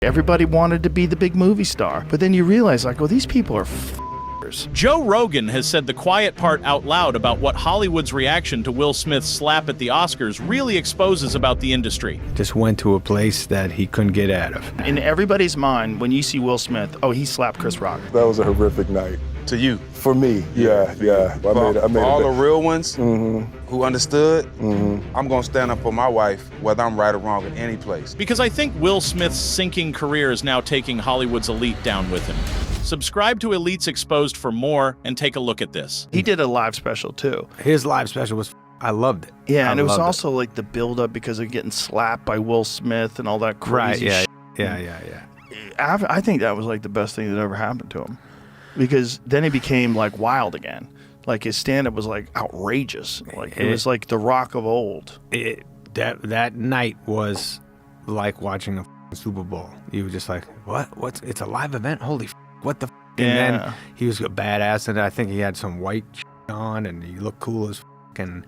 Everybody wanted to be the big movie star. But then you realize, like, well, these people are Joe Rogan has said the quiet part out loud about what Hollywood's reaction to Will Smith's slap at the Oscars really exposes about the industry. Just went to a place that he couldn't get out of. In everybody's mind, when you see Will Smith, oh, he slapped Chris Rock. That was a horrific night. To you? For me, yeah. I made all the real ones who understood, I'm gonna stand up for my wife, whether I'm right or wrong in any place. Because I think Will Smith's sinking career is now taking Hollywood's elite down with him. Subscribe to Elites Exposed for more and take a look at this. He did a live special too. His live special was, I loved it. Yeah, and it was also like the build-up because of getting slapped by Will Smith and all that crazy right, yeah. Yeah. I think that was like the best thing that ever happened to him. Because then he became like wild again. Like his stand-up was like outrageous. Like it was like the Rock of old. That night was like watching a Super Bowl. You were just like, what? It's a live event? Holy what the Yeah. And then he was a badass, and I think he had some white on, and he looked cool as and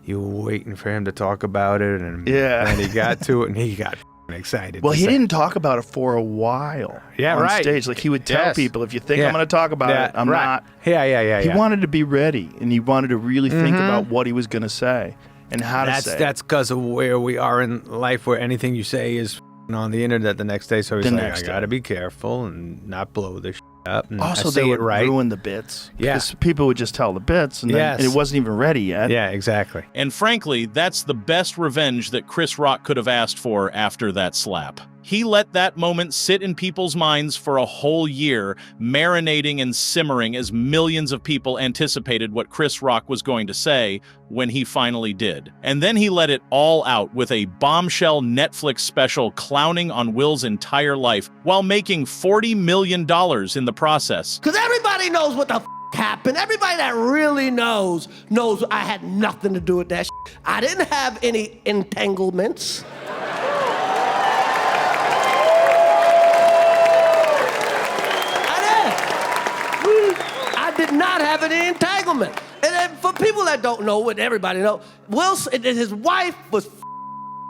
you were waiting for him to talk about it, and then he got to it, and he got excited. Well, he didn't talk about it for a while. Yeah, on right. stage. Like he would tell people, if you think I'm going to talk about it, I'm not. Yeah. He wanted to be ready, and he wanted to really think about what he was going to say and how to say it. That's because of where we are in life, where anything you say is on the internet the next day. So he's like, I got to be careful and not blow this up. And also, they would right. ruin the bits. Yeah. Because people would just tell the bits, and, then, and it wasn't even ready yet. Yeah, exactly. And frankly, that's the best revenge that Chris Rock could have asked for after that slap. He let that moment sit in people's minds for a whole year, marinating and simmering as millions of people anticipated what Chris Rock was going to say when he finally did. And then he let it all out with a bombshell Netflix special clowning on Will's entire life while making $40 million in the process. Because everybody knows what the happened. Everybody that really knows I had nothing to do with that shit. I didn't have any entanglements. I did not have any entanglement. And then for people that don't know, what everybody knows, his wife was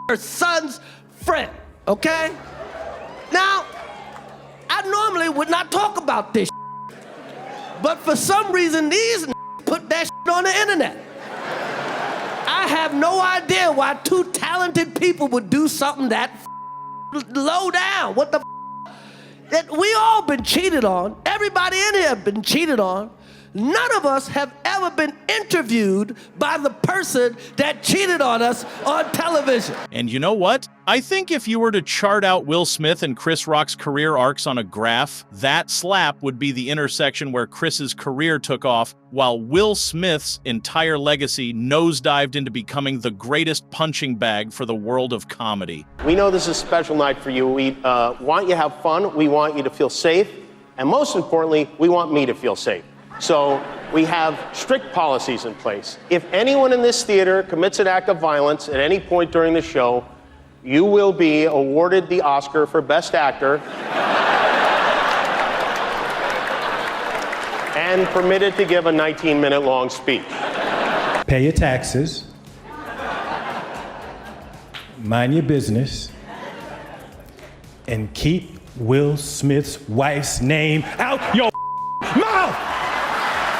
her son's friend, okay? Now, I normally would not talk about this but for some reason, these put that on the internet. I have no idea why two talented people would do something that low down. What the that we all been cheated on. Everybody in here have been cheated on. None of us have ever been interviewed by the person that cheated on us on television. And you know what? I think if you were to chart out Will Smith and Chris Rock's career arcs on a graph, that slap would be the intersection where Chris's career took off, while Will Smith's entire legacy nosedived into becoming the greatest punching bag for the world of comedy. We know this is a special night for you. We want you to have fun. We want you to feel safe. And most importantly, we want me to feel safe. So we have strict policies in place. If anyone in this theater commits an act of violence at any point during the show, you will be awarded the Oscar for Best Actor and permitted to give a 19-minute long speech. Pay your taxes, mind your business, and keep Will Smith's wife's name out your mouth!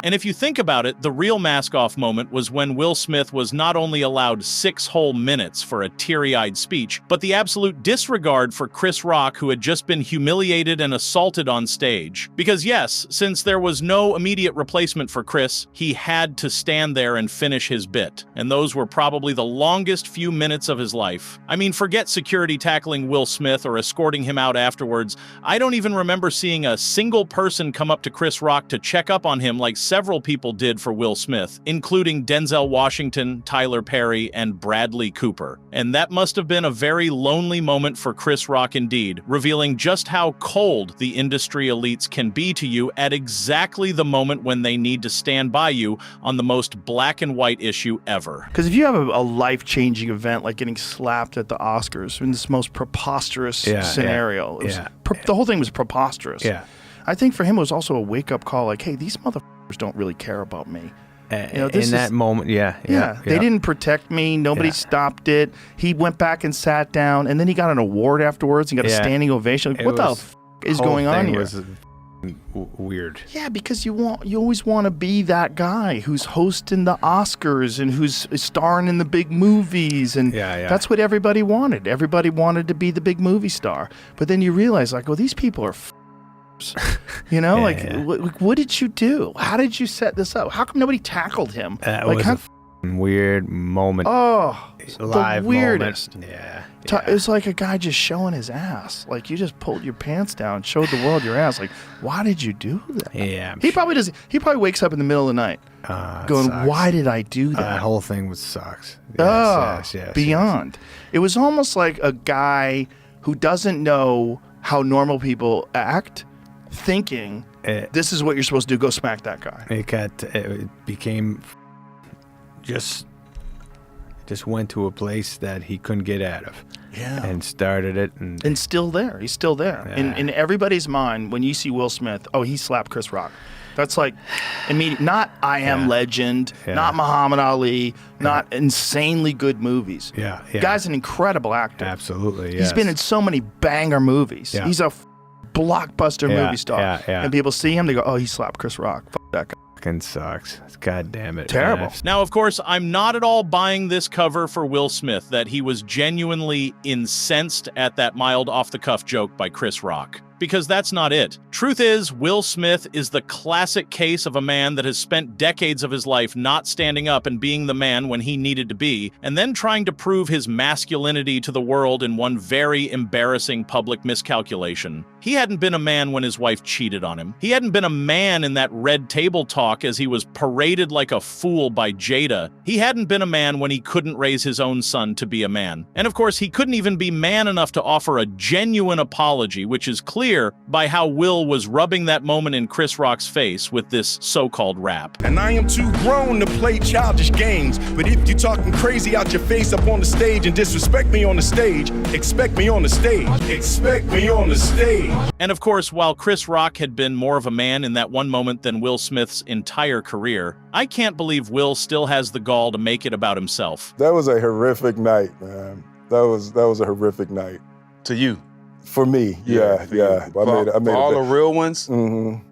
And if you think about it, the real mask-off moment was when Will Smith was not only allowed 6 whole minutes for a teary-eyed speech, but the absolute disregard for Chris Rock, who had just been humiliated and assaulted on stage. Because yes, since there was no immediate replacement for Chris, he had to stand there and finish his bit. And those were probably the longest few minutes of his life. I mean, forget security tackling Will Smith or escorting him out afterwards. I don't even remember seeing a single person come up to Chris Rock to check up on him like several people did for Will Smith, including Denzel Washington, Tyler Perry, and Bradley Cooper. And that must have been a very lonely moment for Chris Rock indeed, revealing just how cold the industry elites can be to you at exactly the moment when they need to stand by you on the most black and white issue ever. Because if you have a life-changing event like getting slapped at the Oscars in this most preposterous scenario, the whole thing was preposterous. Yeah. I think for him it was also a wake-up call like, hey, these motherfuckers don't really care about me. in that moment, yeah. They didn't protect me. Nobody stopped it. He went back and sat down, and then he got an award afterwards. He got a standing ovation. Like, what the f is going on here? Was weird. Yeah, because you always want to be that guy who's hosting the Oscars and who's starring in the big movies, and that's what everybody wanted. Everybody wanted to be the big movie star. But then you realize, like, well, these people are you know, what did you do? How did you set this up? How come nobody tackled him? That like, was a weird moment. Oh, live the weirdest. Moment. Yeah. It was like a guy just showing his ass. Like, you just pulled your pants down, showed the world your ass. Like, why did you do that? Yeah. He probably wakes up in the middle of the night going, why did I do that? That whole thing sucks. Yes, beyond. It was almost like a guy who doesn't know how normal people act, thinking this is what you're supposed to do, go smack that guy. It became just went to a place that he couldn't get out of. Yeah. And started it. And still there. He's still there. Yeah. In everybody's mind, when you see Will Smith, oh, he slapped Chris Rock. That's like immediate. Not I Am Legend, not Muhammad Ali, not insanely good movies. Yeah. Guy's an incredible actor. Absolutely, He's been in so many banger movies. Yeah. He's a blockbuster movie star. Yeah. And people see him, they go, oh, he slapped Chris Rock. Fuck that guy. Fucking sucks. God damn it. Terrible. Man. Now, of course, I'm not at all buying this cover for Will Smith that he was genuinely incensed at that mild off-the-cuff joke by Chris Rock. Because that's not it. Truth is, Will Smith is the classic case of a man that has spent decades of his life not standing up and being the man when he needed to be, and then trying to prove his masculinity to the world in one very embarrassing public miscalculation. He hadn't been a man when his wife cheated on him. He hadn't been a man in that red table talk as he was paraded like a fool by Jada. He hadn't been a man when he couldn't raise his own son to be a man. And of course, he couldn't even be man enough to offer a genuine apology, which is clear by how Will was rubbing that moment in Chris Rock's face with this so-called rap. And I am too grown to play childish games, but if you talking crazy out your face up on the stage and disrespect me on the stage, expect me on the stage. Expect me on the stage. And of course, while Chris Rock had been more of a man in that one moment than Will Smith's entire career, I can't believe Will still has the gall to make it about himself. That was a horrific night, man. That was a horrific night. To you. For me, yeah. I made all the real ones Mm-hmm.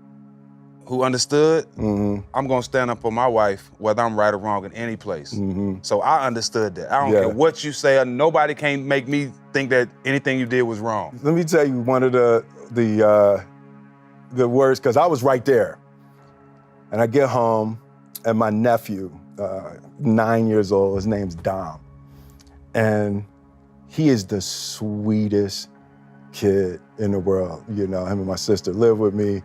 who understood, Mm-hmm. I'm gonna stand up for my wife, whether I'm right or wrong in any place. Mm-hmm. So I understood that. I don't care what you say. Nobody can make me think that anything you did was wrong. Let me tell you one of the words, because I was right there. And I get home, and my nephew, 9 years old, his name's Dom. And he is the sweetest kid in the world. You know, him and my sister live with me.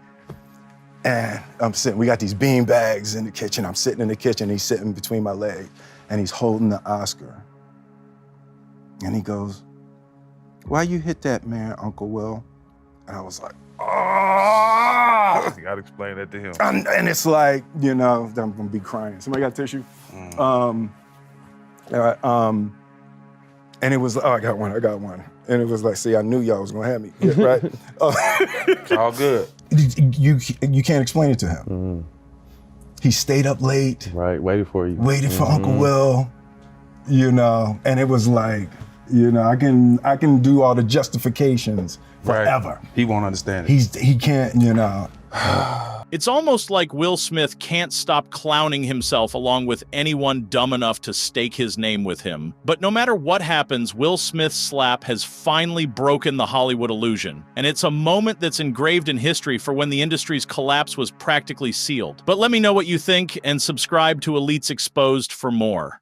And I'm sitting, we got these bean bags in the kitchen. I'm sitting in the kitchen, he's sitting between my legs, and he's holding the Oscar. And he goes, "Why you hit that man, Uncle Will?" And I was like, oh! You gotta explain that to him. And it's like, you know, I'm gonna be crying. Somebody got tissue? And it was, I got one. And it was like, see, I knew y'all was gonna have me, right? It's all good. You can't explain it to him. Mm-hmm. He stayed up late. Right, waited for you. Waited for Uncle Will, you know, and it was like, you know, I can do all the justifications forever. Right. He won't understand it. He can't, you know. It's almost like Will Smith can't stop clowning himself along with anyone dumb enough to stake his name with him. But no matter what happens, Will Smith's slap has finally broken the Hollywood illusion. And it's a moment that's engraved in history for when the industry's collapse was practically sealed. But let me know what you think and subscribe to Elites Exposed for more.